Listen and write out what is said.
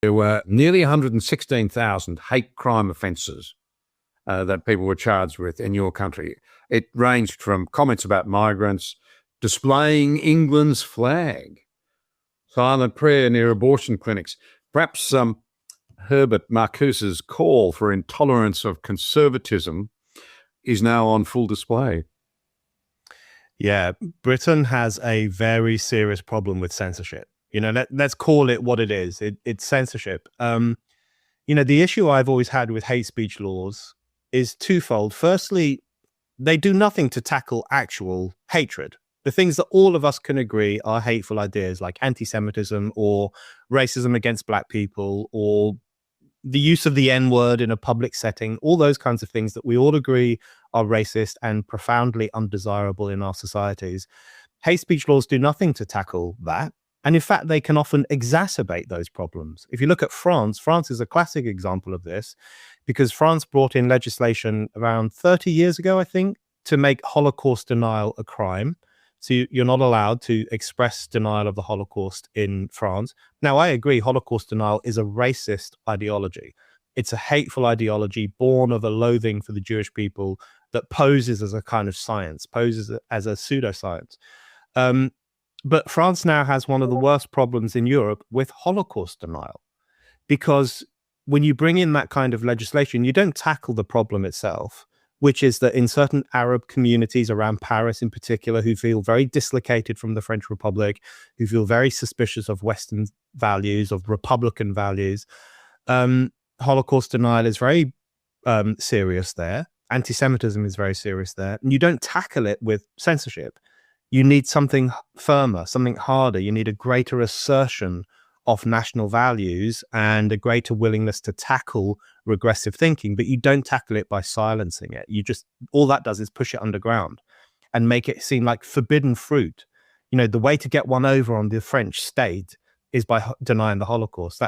There were nearly 116,000 hate crime offences that people were charged with in your country. It ranged from comments about migrants, displaying England's flag, silent prayer near abortion clinics. Perhaps Herbert Marcuse's call for intolerance of conservatism is now on full display. Yeah, Britain has a very serious problem with censorship. Let's call it what it is. It's censorship. The issue I've always had with hate speech laws is twofold. Firstly, they do nothing to tackle actual hatred. The things that all of us can agree are hateful ideas like anti-Semitism or racism against black people or the use of the N-word in a public setting, all those kinds of things that we all agree are racist and profoundly undesirable in our societies. Hate speech laws do nothing to tackle that. And in fact, they can often exacerbate those problems. If you look at France, France is a classic example of this because France brought in legislation around 30 years ago, I think, to make Holocaust denial a crime. So you're not allowed to express denial of the Holocaust in France. Now, I agree, Holocaust denial is a racist ideology. It's a hateful ideology born of a loathing for the Jewish people that poses as a kind of science, poses as a pseudoscience. But France now has one of the worst problems in Europe with Holocaust denial, because when you bring in that kind of legislation, you don't tackle the problem itself, which is that in certain Arab communities around Paris in particular, who feel very dislocated from the French Republic, who feel very suspicious of Western values, of Republican values, Holocaust denial is very serious there. Anti-Semitism is very serious there. And you don't tackle it with censorship. You need something firmer, something harder. You need a greater assertion of national values and a greater willingness to tackle regressive thinking, but you don't tackle it by silencing it. All that does is push it underground and make it seem like forbidden fruit. The way to get one over on the French state is by denying the Holocaust.